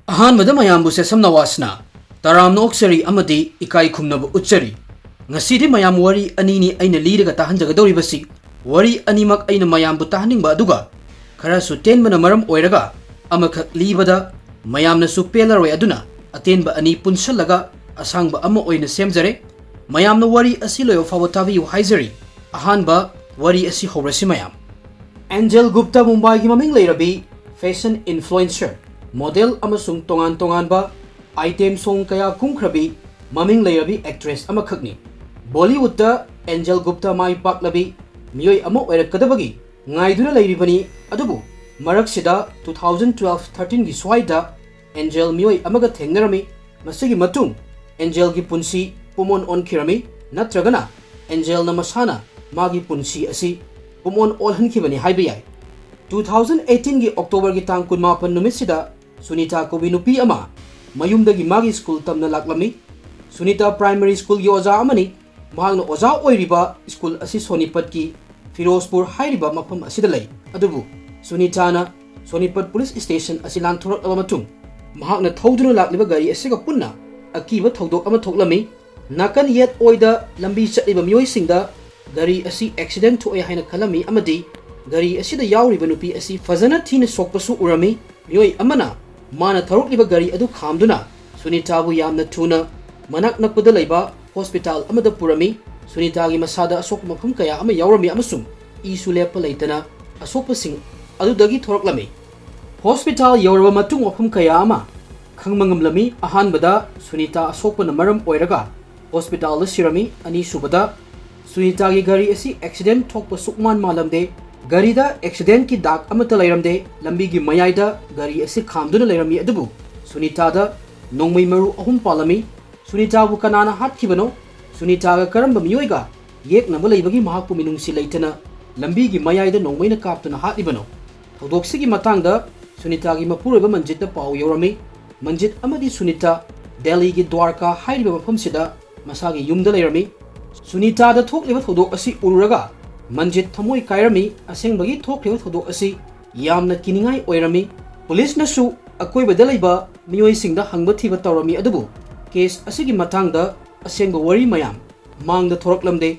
Ahenba mayambu Chesam nawasna taramna oksari amadi ikai khumnaba utchari ngasidi mayam wari anini aina liraga tahanjagadoribasi wari animak aina mayambu tahaningba aduga kharasu tenbana maram oiraga amakak libada mayamna su pelaroi aduna atenba ani punsallaga asangba ama oina semjare mayamna wari asi loyo fawa tabiyu haizari Ahenba wari asi hobrasi mayam Angel Gupta Mumbai gi maming leirabi fashion influencer model amasung tongan ba item song kaya kumkhrabi maming leirabi actress amakhakni Bollywood da Angel Gupta mai paklabi miyoi ama oirakadabagi ngaiduna leiribani adubu maraksida 2012-13 gi swaida Angel miyoi amaga thengnarami masigi matung Angel gi punsi pumon on kirami natragana Angel na masana magi punsi asi pumon olhankibani haibiyai 2018 gi October gi tang kunmapan numisida Sunita Kobi Nupi ama mayumdagi magi school tamna laklami Sunita Primary School gi oza amani mahangna oza oiriba school asi Sonipat ki Firozpur hairiba mafam asida lay adubu Sunita na Sonipat Police Station asi lanthorak aba matung mahangna thoduna lakliba gari asiga punna akiba thodok ama thoklami nakan yet oida lambi chatliba miyoi singda gari asi accident to haina khalami amadi gari asida yauriba nupi asi fazana thina sokpasu urami miyoi amana mana tharukliba gari adu khamduna Sunita bu yamna thuna manak nakpada leiba hospital amada purami Sunita gi masada asok mafum kaya ama yaurami amasum isu lepa leitana asokpa sing adudagi thoraklami hospital yauraba matung mafum kaya ama khangmangamlami Ahenbada Sunita asokpa na maram oiraga hospital da sirami ani subada Sunita gi gari asi accident thokpa sukman malamde gari da accident ki dak amata lairamde lambi gi mayaida gari asi khamduna lairami adubu Sunita da nongmai maru ahum palami Sunita bu kanana hatkibano Sunita ga karamba miyoiga yekna baleibagi mahakpu minungsi leitana lambi gi mayaida nongmai na kaptuna hatlibano thodoksi gi matangda Sunita gi mapureba manjit da pau yorami manjit amadi Sunita Delhi gi Dwarka hairiba mafamsida masagi yumda lairami Sunita da thokliba thodok asi ururaga manjit thamoi kairami asengbagi thokliba thodok asi yamna kiningai oirami police na su akoi badalaiba miyoi singda hangba thiba tawrami adubu case asigi matangda asengba wari mayam mangda thoraklamde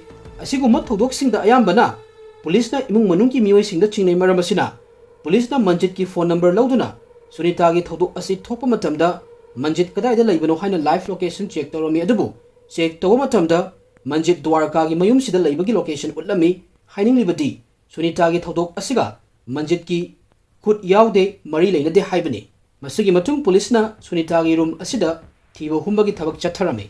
asiguma thodok singda ayambana police na imung manungki miyoi singda chingnai maram asina police na manjit ki phone number lauduna Sunita gi thodok asi thokpa matamda manjit kadaida laibano haina live location check tawrami adubu check tawa matamda manjit Dwarka gi mayum sida laibagi location utlami hainingibadi Sunita gi thodok asiga manjit ki khut yaude mari leinade haibani masigi matung police na Sunita gi room asida thiba humbagi thabak chatharami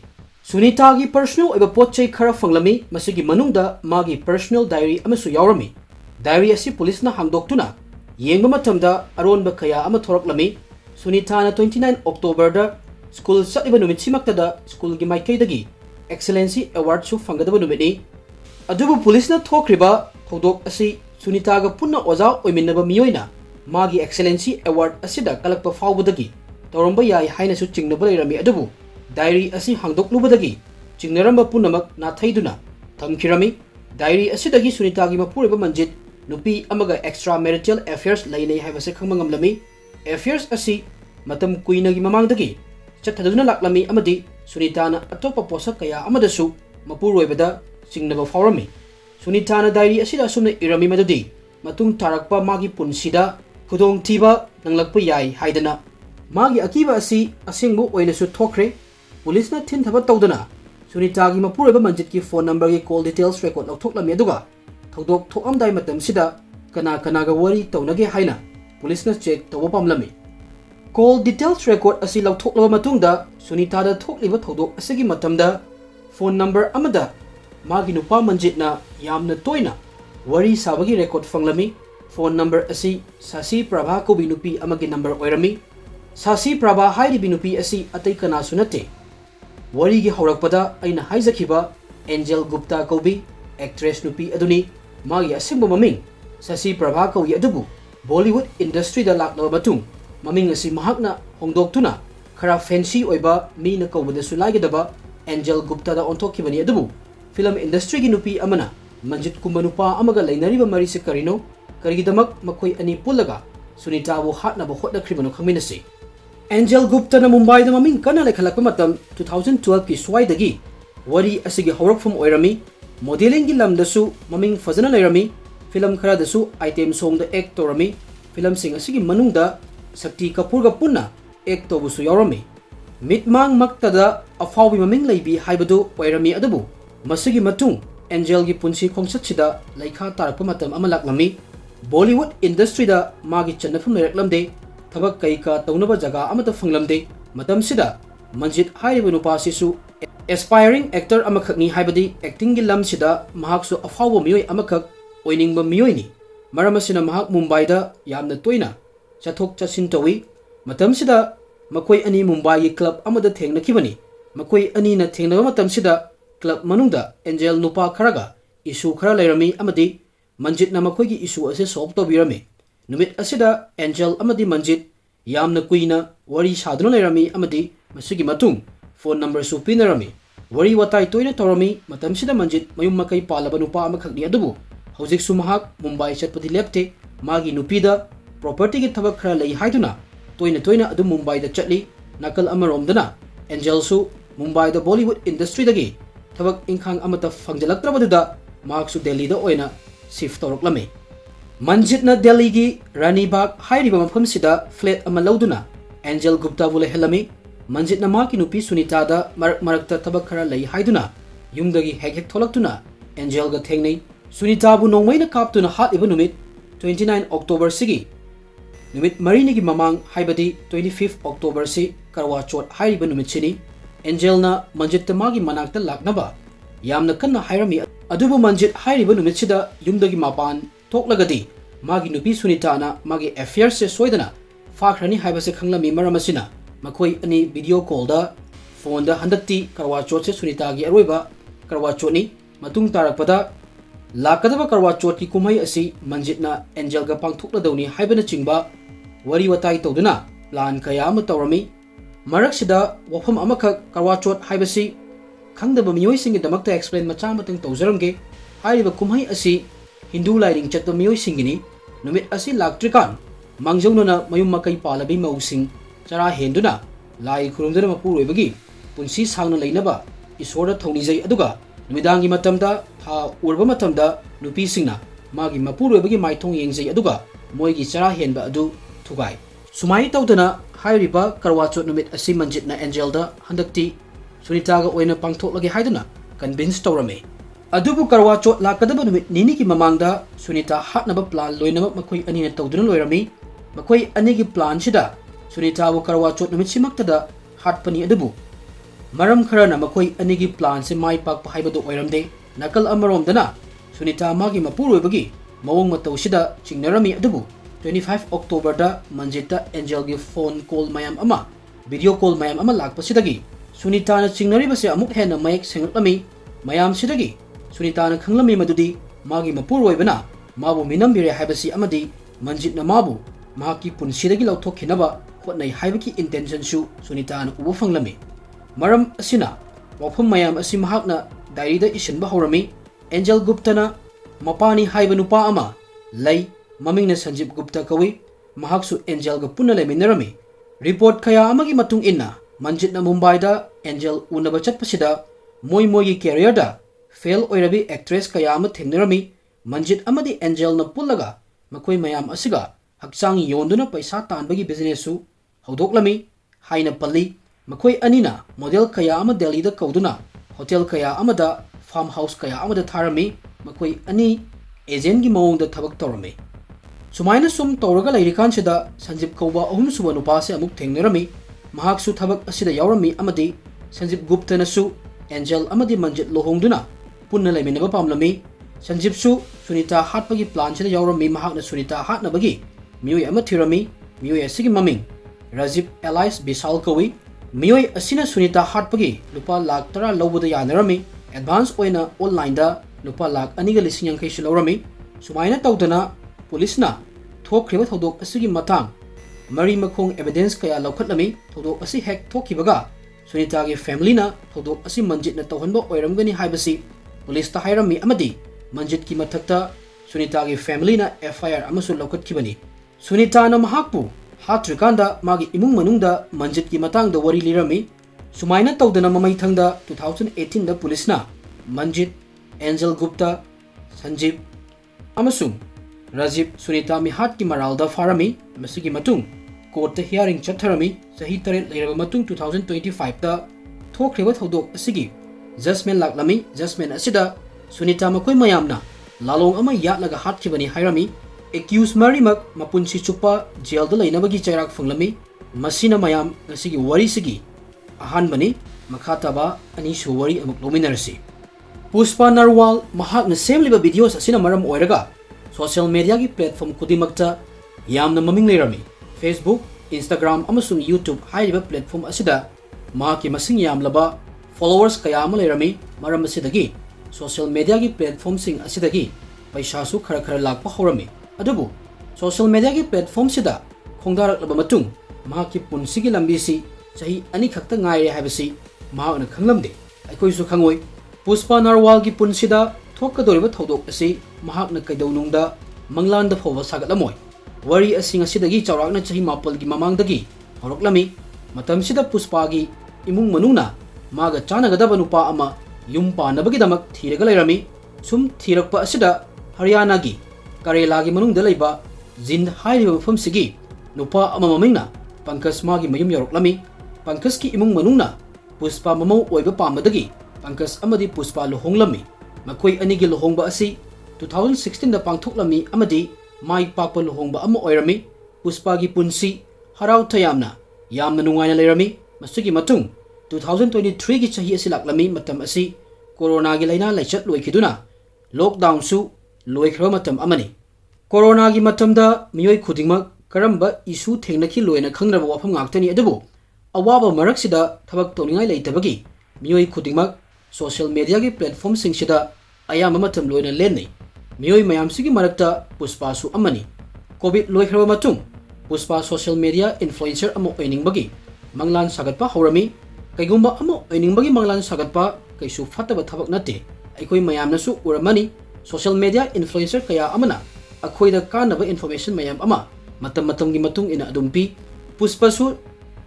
Sunita gi personal oiba potchai khara fanglami masigi manungda magi personal diary amasu yaurami diary asi police na hangdoktuna yengba matamda aronba kaya ama thoraklami Sunita na 29 October da school satliba numit simakta da school gi maikaidagi excellency award su fangadaba numini adubu police na thokriba thodok asi Sunita ga punna oza oiminaba miyoina magi excellency award asida kalakpa fawbadagi tawramba yai haina su chingnaba leirami adubu diary asi hangdoklubadagi chingnaramba punamak nathaiduna thamkirami diary asidagi Sunita gi mapureba manjit nupi amaga extramarital affairs lainai haibase khangmangamlami affairs asi matam kuinagi mamangdagi chathaduna laklami amadi Sunita na atopa posak kaya amadasu mapuroibada chingnaba fawrami Sunita na diary asida asumna irami madudi matung tarakpa magi punsida khudong thiba nanglakpa yai haidana magi akiba asi asengbo oinasu thokre police na thin thaba tawdana Sunita gi mapureba manjit ki phone number gi call details record lauthoklami aduga thodok thokamdai matam sida kana ga wari tawnage haina police na check tawa pamlami call details record asi lauthoklaba matungda Sunita da thokliba thodok asigi matamda phone number amada magi nupa manjit na yamna toina wari sabagi record fanglami phone number asi Sasi Prabha ko binupi amagi number oirami Sasi Prabha hairi binupi asi atai kana sunate wari gi haurakpada aina haijakhiba Angel Gupta kobi actress nupi aduni magi asimba maming Sasi Prabha ko adubu Bollywood industry da laklaba matung maming asi mahakna hongdoktuna khara fancy oiba mi na kawbada sulaigedaba Angel Gupta da onthokibani adubu film industry gi nupi amana manjit kumbanupa amaga lainariba mari se karino karigidamak makoi ani pulaga Sunita bu hatna bu hotna kribano khaminasi Angel Guptana Mumbai da maming kana lekhalakpa matam 2012 ki swaidagi wari asigi hawrakfam oirami modeling gi lamdasu maming fazana leirami film khara dasu item song da act torami film sing asigi manungda Sakti Kapoor ga punna act tobusu yaurami mitmang maktada afawi maming leibi haibadu oirami adabu masigi matung Angel gi punsi khongsatchida laikha tarakpa matam amalaklami Bollywood industry da magi channafam leraklamde Tabak Kaika Taunaba Jaga Amata Fanglamde, Madam Sida, Manjit Haibunupa Sisu, aspiring actor Amakakni Haibadi, acting Gilam Sida, Mahaksu Afawa Mui Amakak, Oining Muini, Maramasina Mahak Mumbai, Yamna Toina, Chatok Chasintowi, Madam Sida, Makoi Ani Mumbai Club Amada Tengna Kibani, Makoi Ani na Tengna Matam Sida, Club Manunda, Angel Nupa Karaga, Isu Karalerami Amadi, Manjit Namakoi Isu as a soap to Birame. Numit asida Angel amadi Manjit yamna kuina wari saduna leirami amadi masigi matung phone number su pinarami wari watai toina torami matam sida Manjit mayum makai palaba nupa amakhakni adubu hojik su mahak Mumbai chatpati lepte magi nupida property gi thabak khara lei haiduna toina adu Mumbai da chatli nakal amaromdana Angel su Mumbai da Bollywood industry dagi thabak inkhang amata fangjalaktrabaduda mahak su Delhi da oina shift toroklame Manjit na Delhi gi Rani Bagh hairiba mafam sida flat ama lauduna Angel Gupta vule helami Manjit na maki nupi Sunita da marakta tabak khara lei haiduna yumdagi hek tholaktuna Angel ga thengnei Sunita bu nongmai na kaptuna hat iba numit 29 October sigi numit marini gi mamang haibadi 25 October si karwa chot hairiba numit sini Angel na Manjit ta magi manakta laknaba yamna kanna hairami adubu Manjit hairiba numit sida yumdagi mapan Toklagadi, Magi Nupi Sunita na Magi affair se soidana, Fakrani Haibase Kanglami Maramasina, Makoi ani video call da, phone da handati Karwachot se Sunita gi Aruiba, Karwachoni, Matung Tarakpada, Lakadaba Karwachot ki Kumai asi, Manjit na Angel Gapang Tukladoni Haibana Chingba, Wari Watai Toduna, Plan Kayama Taurami, Maraksida, Wapam Amaka Karwachot Haibasi, Kangdaba Miyoi sing damakta explain Machamatang Tozarange, Haiba Kumai asi, Hindu lighting chat miyoi singini numit asi laktrikan mangjona mayum makai palabi mausing chara henduna lai khurumdana mapuroi bagi punsi sangna leinaba isora thoni jai aduga numidangi matamda tha urba matamda nupi singna magi mapuroi bagi maithong yengjai aduga moigi chara henba adu thugai sumai tawdana hairiba karwachot numit asi Manjit na Angel da handakti Sunita ga oina pangthoklagi haiduna convince tawrame Adubu Karwachot lakadaba numit nini ki mamangda Sunita hatnaba plan loinama makoi ani na tawduna loirami makoi ani gi plan sida Sunita bu Karwachot numit simaktada hatpani adubu maram khara na makoi ani gi plan se mai pak pahaibadu oiramde nakal amaromdana Sunita magi mapuroi bagi mawong mataw sida chingnarami adubu 25 October da Manjita Angel gi phone call mayam ama video call mayam ama lakpa sidagi Sunita na chingnari base amuk hena mayak sengatlami mayam sidagi Sunita na Kanglami madudi magi mapuroi bana mabu minambire haibasi amadi Manjit na mabu mahaki punsidagi lauthok hinaba hotnai haibaki intention su Sunita na uba fanglami maram asina wafam mayam asi mahakna diary da isinba hawrami Angel Gupta na mapani haiba nupa ama lay maming na Sanjib Gupta kawi mahaksu Angel ga punna leminarami report kaya amagi matung inna Manjit na Mumbai da Angel unaba chatpasida moy gi career da fail oirabi actress kaya ama thengnarami Manjit amadi Angel na pullaga makoi mayam asiga hakchang yonduna paisa tanbagi business su haudoklami haina palli makoi anina model kaya ama Delhi da kauduna hotel kaya amada farmhouse kaya amada tharami makoi ani agent gi mawong da thabak torami sumaina sum tawraga lairikan sida Sanjib kauba ahum suba nupa se amuk thengnarami mahak su thabak asida yaurami amadi Sanjib Gupta na su Angel amadi Manjit lohongduna punna laiminaba pamlami Sanjib su Sunita hatpagi plan sida yaurami mahakna Sunita hatnabagi miyoi ama thirami miyoi asigi maming Rajiv Elias Bisal kawi miyoi asina Sunita hatpagi lupa lakh tara lawbada yanarami advance oina online da lupa lakh aniga lising yankai su lawrami sumaina tawdana police na thokriba thodok asigi matang mari makhong evidence kaya lawkhatlami thodok asi hek thokibaga Sunita gi family na thodok asi Manjit na tawhanba oiramgani haibasi police ta hairami amadi Manjit ki mathakta Sunita gi family na FIR amasu lawkhatkibani Sunita na mahakpu hatrikanda magi imung manungda manjit ki matang da wari lirami sumaina tawdana mamai thangda 2018 da police na manjit Angel Gupta Sanjeev amasung Rajiv Sunita mihat ki maralda farami masigi matung court ta hearing chatharami sahi taret leiraba matung 2025 da thokhreba thodok asigi judgment laklami judgment asida Sunita makoi mayamna lalong ama yatlaga hatkibani hairami accused marimak mapunsi chupa jail da lainabagi chairak funglami masina mayam ngasigi wari sigi ahanbani makhataba ani su wari amuk luminarsi Puspa Narwal mahakna semliba videos asina maram oiraga social media ki platform kudimakta yamna maming leirami Facebook, Instagram amasung YouTube hairiba platform asida mahaki masing yamlaba followers kaya ama leirami maram asidagi social media ki platform sing asidagi paisa su khara khara lakpa horami adubu social media ki platform sida khongdarak laba matung mahaki punsigi lambi si sahi ani khakta ngaire habasi mahakna khanglamde aikoi su khangoi Puspa Narwal ki punsida thokadoriba thodok asi mahakna kaidaunungda manglanda phowa sagatlamoy wari asing asidagi chawrakna chahi mapal gi mamangdagi horoklami matamsida Puspa gi imung manungna maga chanagadaba nupa ama yum panabagi damak thiraga lairami sum thirakpa asida Haryana gi Karela gi manungda leiba Jind hairiba mafam sigi nupa ama mamingna Pankaj magi mayum yoroklami Pankaj ki imung manungna Puspa mamau oiba pamadagi Pankaj amadi Puspa luhonglami makoi anigi luhongba asi 2016 da pangthoklami amadi mai papa luhongba ama oirami Puspa gi punsi harau thayamna yamna nungaina leirami masugi matung 2023 gi chahi asi laklami matam asi corona gi laina laichat loikhiduna lockdown su loikhra matam amani corona gi matamda miyoi khudingmak karamba isu thengnaki loina khangraba wafam ngaktani adubu awaba maraksida thabak toningai leitabagi miyoi khudingmak social media ki platform singsida ayamba matam loina lenni miyoi mayam sigi marakta Puspa su amani covid loikhra matung Puspa social media influencer amo oiningbagi manglan sagatpa horami kaigumba amo oiningbagi manglan sagatpa kaisu fataba thabak nate aikoi mayamna su uramani social media influencer kaya amana akhoida kanaba information mayam ama matam gi matung ina adumpi Puspa su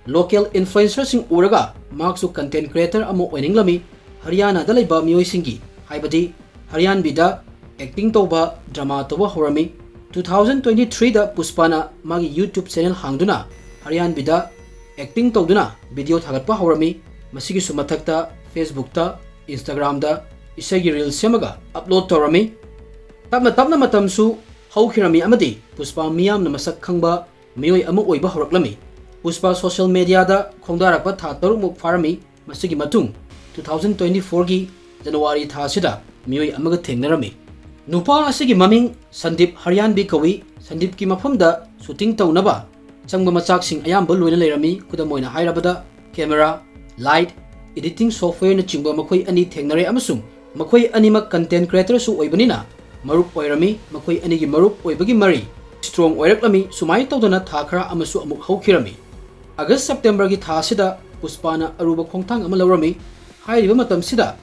local influencer sing uraga maksu content creator amo oininglami Haryana da leiba miyoi singi haibadi Haryan bida acting toba drama toba horami 2023 da Puspana magi YouTube channel hangduna Haryan bida acting toduna video thagatpa horami masigi sumathakta Facebook ta Instagram da isagi reel semaga upload torami tapna matam su haukhirami amadi Puspa miyam na masak khangba miyoi amu oiba horaklami Puspa social media da khongdarakpa tha tarumuk farami masigi matung 2024 gi January tha sida miyoi amaga thengnarami nupa asigi maming Sandeep Haryan bi kawi Sandeep ki mafamda shooting tawnaba changba machak sing ayamba loina leirami kudamoina hairabada camera light editing software na chingba makoi ani thengnare amasung makoi animak content creator su oibanina marup oirami makoi ani gi marup oibagi mari strong oiraklami sumai tawdana tha khara amasu amuk haukhirami August September gi tha sida Puspana aruba khongthang ama lawrami hairiba matam sida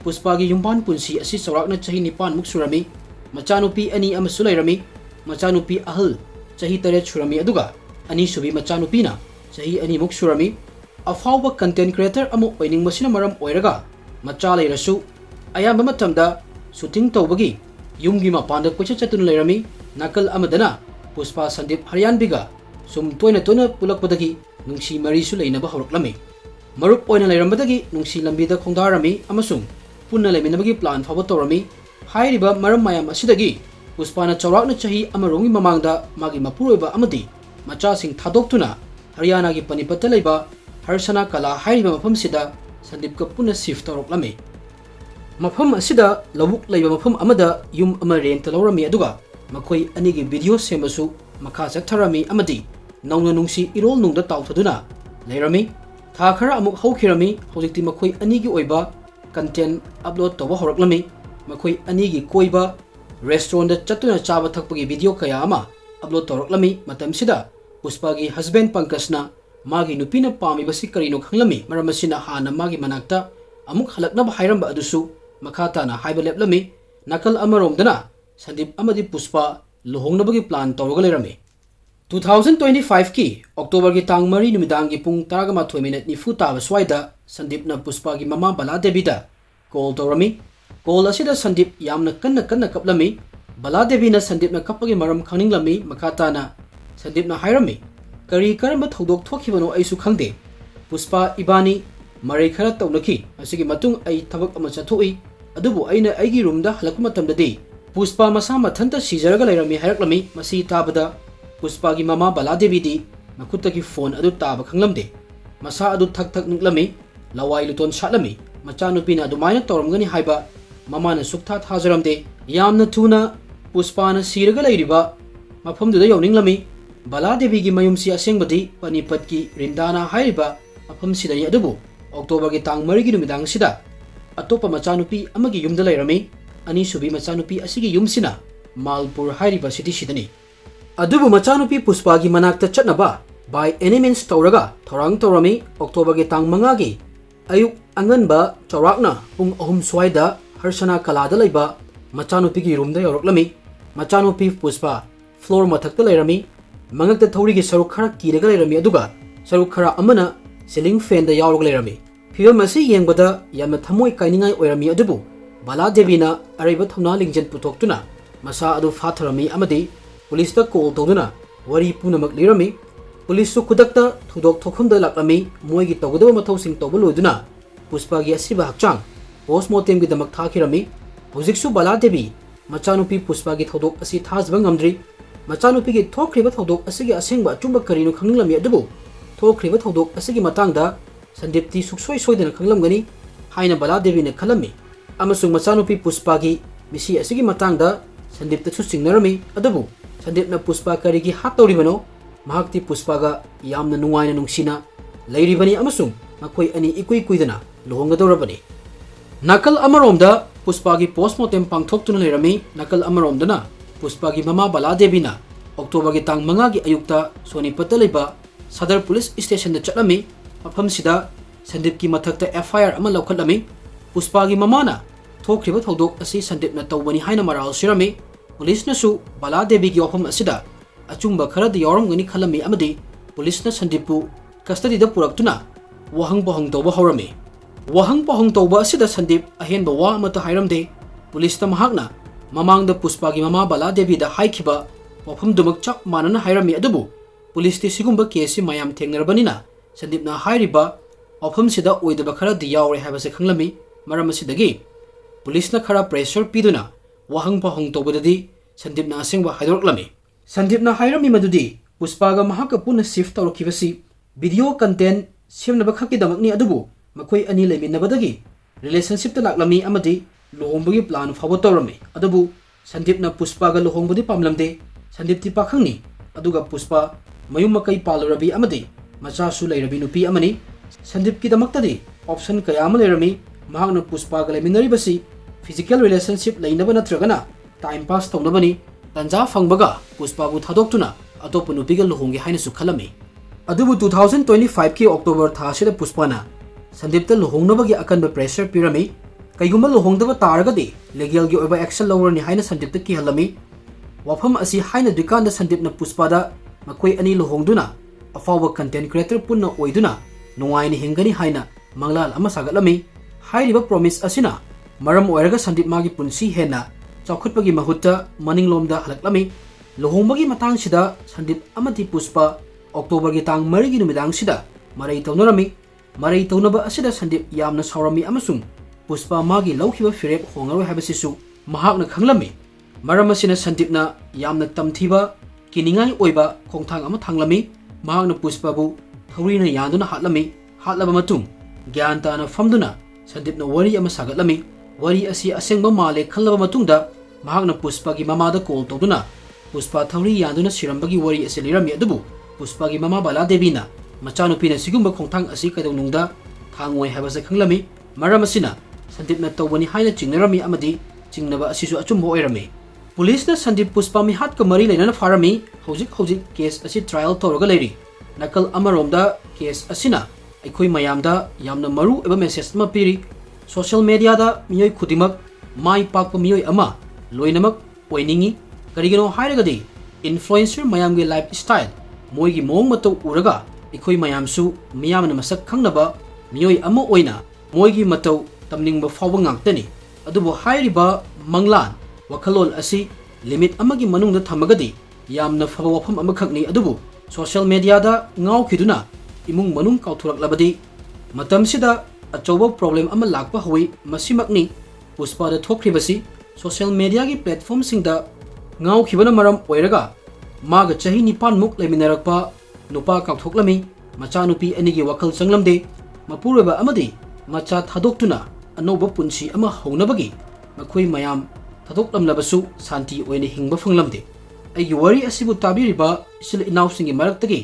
Puspa gi yumban punsi asi chawrakna chahi nipan muk surami machanupi ani ama sulairami machanupi ahal chahi tare surami aduga ani subi machanupi na chahi ani muk surami afawba content creator amu oining masina maram oiraga macha leirasu ayamba matamda shooting tawbagi yumgi mapanda kocha chatun leirami nakal amadana Puspa Sandeep Haryan biga sum toina pulakpadagi nungsi mari su leinaba horoklami marup oina leirambadagi nungsi lambida khongdarami amasung punna leminabagi plan fawa torami hairiba maram mayam asidagi Puspana chawrakna chahi amarongi mamangda magi mapuroiba amadi macha sing thadoktuna Haryana gi panipata leiba Harsana Kala hairiba mafam sida Sandeep ka punna shift toroklami mafam asida lawuk leiba mafam amada yum ama rent lawrami aduga makoi anigi video semasu makha chaktharami amadi nauna nungsi irol nungda tawthaduna leirami tha khara amuk haukhirami hojikti makoi anigi oiba content upload tawba horaklami makoi anigi koiba restaurant da chatuna chaba thakpagi video kaya ama upload toroklami matam sida Puspa gi husband Pankajna magi nupina pami basi karino khanglami maramasina hana magi manakta amuk halaknaba hairamba adusu makhata na haiba leplami nakal amaromdana Sandeep amadi Puspa luhongnabagi plan tawraga leirami 2025 की October की tang mari numidang ki pung 12 nifu taba swaida Sandip na Puspa ki mama Bala Devi da call torami call asida Sandip yamna kanna kaplami Bala Devi na Sandip na kapagi maram khaninglami makata na Sandip na hairami kari karamba thodok thokibano aisu khangde Puspa ibani marai khara tawnaki asigi matung ai thabak ama chathoi adubu aina aigi room da halakuma tamdadi Puspa masa mathanta sijaraga lairami hairaklami masi tabada Puspa ki mama Bala Devi di makuta ki phone adu taba khanglamde masa adu thak niklami lawai luton shatlami macha nupi na adumaina tawramgani haiba mama na sukta thajaramde yamna thuna Puspa na siraga lairiba mafamduda yawninglami Bala Devi ki mayumsi asengbadi panipat ki rindana hairiba mafam sidani adubu October ki tang mari ki numidang sida atopa macha nupi amagi yumda lairami ani subi macha nupi asigi yumsina Malpur hairiba city sidani adubu machanupi Puspa gi manakta chatnaba by any means tawraga thorang tawrami October gi tang 5 gi ayuk anganba chawrakna pung ahum swaida harsana kalada laiba machanupi gi room da yoroklami machanupi Puspa floor mathakta lairami mangakta thori gi saruk khara kiraga lairami aduga saruk khara amana ceiling fan da yawrog lairami phibam asi yengbada yamna thamoi kainingai oirami adubu Bala Devi na araiba thona lingjen putoktuna masa adu fatharami amadi Police da call tawduna wari punamak lirami police su kudakta thudok thokhumda laklami moigi tawgdaba mathawsing tawba loiduna Puspa gi asiba hakchang postmortem gi damak thakirami hojiksu Bala Devi machanupi Puspa gi thodok asi thasba ngamdri machanupi gi thokriba thodok asigi asengba achumba karino khanglami adubu thokriba thodok asigi matangda Sandip ti suksoi soidana khanglamgani haina Bala Devi na khalami amasung machanupi Puspa gi misi asigi matangda Sandip ta chingnarami adubu Sandip na Puspa karigi hatawribano mahakti Puspa ga yamna nungaina nungsina lairibani amasung makoi ani ikui kuidana luhongadorabani nakal amaromda Puspa gi postmortem pangthoktuna lairami nakal amaromdana Puspa gi mama Bala Devi na October gi tang 5 gi ayukta Sonipat laiba Sadar Police Station da chatlami mafam sida Sandip ki mathakta FIR ama laukhatlami Puspa gi mama na thokriba thodok asi Sandip na tawbani haina maral sirami Police na su Bala Devi ki wafam asida achumba khara di yaramgani khalami amadi police na Sandippu custody da puraktuna wahang tawba hawrami wahang tawba asida Sandip Ahenba wa amata hairamde police ta mahakna mamang da Puspa gi mama Bala Devi da haikhiba wafam dumak chak manana hairami adubu police ti sigumba case mayam thengnarbanina Sandip na hairiba wafam sida oidaba khara di yawre habase khanglami maram asidagi police na khara pressure piduna wahang tawbadadi Sandip na asengba haidorklami Sandip na hairami madudi Puspa ga mahaka puna shift tawrokibasi video content semnaba khakkidamakni adubu makoi ani leiminabadagi relationship ta laklami amadi luhongbagi plan fawo tawrami adubu Sandip na Puspa ga luhongbadi pamlamde Sandip ti pakhangni aduga Puspa mayum makai palurabi amadi macha su leirabi nupi amani Sandip ki damaktadi option kaya ama leirami mahakna Puspa ga leiminaribasi physical relationship lainaba natragana time pass tawnabani tanja fangbaga Puspa bu thadokuna atopa nupiga luhongi haina su khalami adubu 2025 ki October thasida Puspa na Sandip ta luhongnabagi akanba pressure pirami kaiguma luhongdaba taragadi legal gi oiba action lawrani haina Sandip ta ki halami wafam asi haina dukanda Sandip na Puspa da makoi ani luhongduna afawa content creator punna oiduna nungaini hingani haina manglal ama sagatlami hairiba promise asina maram oiraga Sandip magi punsi hena chawkhutpagi mahutta maninglomda halaklami luhongbagi matang sida Sandip amati Puspa October gi tang 3 gi numidang sida marai tawnarami marai tawnaba asida Sandip yamna saurami amasung Puspa magi lawkhiba firep hongaroi habasisu mahakna khanglami maram asina Sandip na yamna tamthiba kiningai oiba khongthang ama thanglami mahakna Puspa bu thorina yanduna hatlami hatlaba matung gyan ta na famduna Sandip na wari ama sagatlami wari asi asengba male khallaba matungda mahakna Puspa gi mama da call tawduna Puspa thawri yanduna sirambagi wari asi lirami adubu Puspa gi mama Bala Devi na machanupi na sigumba khongthang asi kadawnungda thangoi habase khanglami maram asina Sandip na tawbani haina chingnarami amadi chingnaba asisu achumba oirami police na Sandip Puspa mi hat ka mari lainana farami hojik case asi trial tawraga leiri nakal amaromda case asina aikoi mayamda yamna maru eba message ma piri social media da miyoi khudimak mai pakpa miyoi ama loinamak oiningi karigino hairagadi influencer mayamgi lifestyle moigi mong mato uraga ikoi mayamsu miyamna masak khangnaba miyoi ama oina moigi mato tamningba fawba ngangtani adubo hairiba manglan wakhalol asi limit amagi manungda thamagadi yamna faba wafam amakhakni adubu social media da ngawkhiduna imung manung kauthurak matamsida achoba problem ama lakpa hoi masimakni puspa da thokhribasi social media gi platform singda ngawkhibana maram oiraga maga chahi nipan muk leminarakpa nupa kauthoklami macha nupi anigi wakhal changlamde mapureba amadi macha thadoktuna anoba punsi ama hognabagi makhoi mayam thadoklamlabasu santi oine hingba phanglamde ai wari asibu tabiriba sil inausingi maraktagi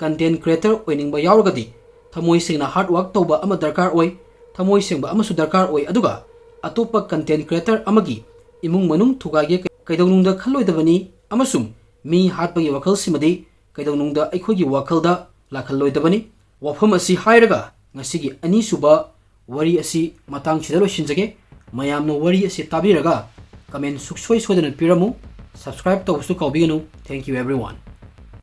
content creator oiningba yauragadi thamoi singna hard work toba ama darkar oi thamoi singba ama su darkar oi aduga atopa content creator amagi imung manung thugage kaidawnungda khalloidabani amasum mi hatpagi wakhal simadi kaidawnungda aikhogi wakhalda lakhalloidabani wafam asi hairaga ngasigi ani suba wari asi matang chidalo shinjage mayamno wari asi tabiraga comment suksoi sodana piramu subscribe to kaubiganu thank you everyone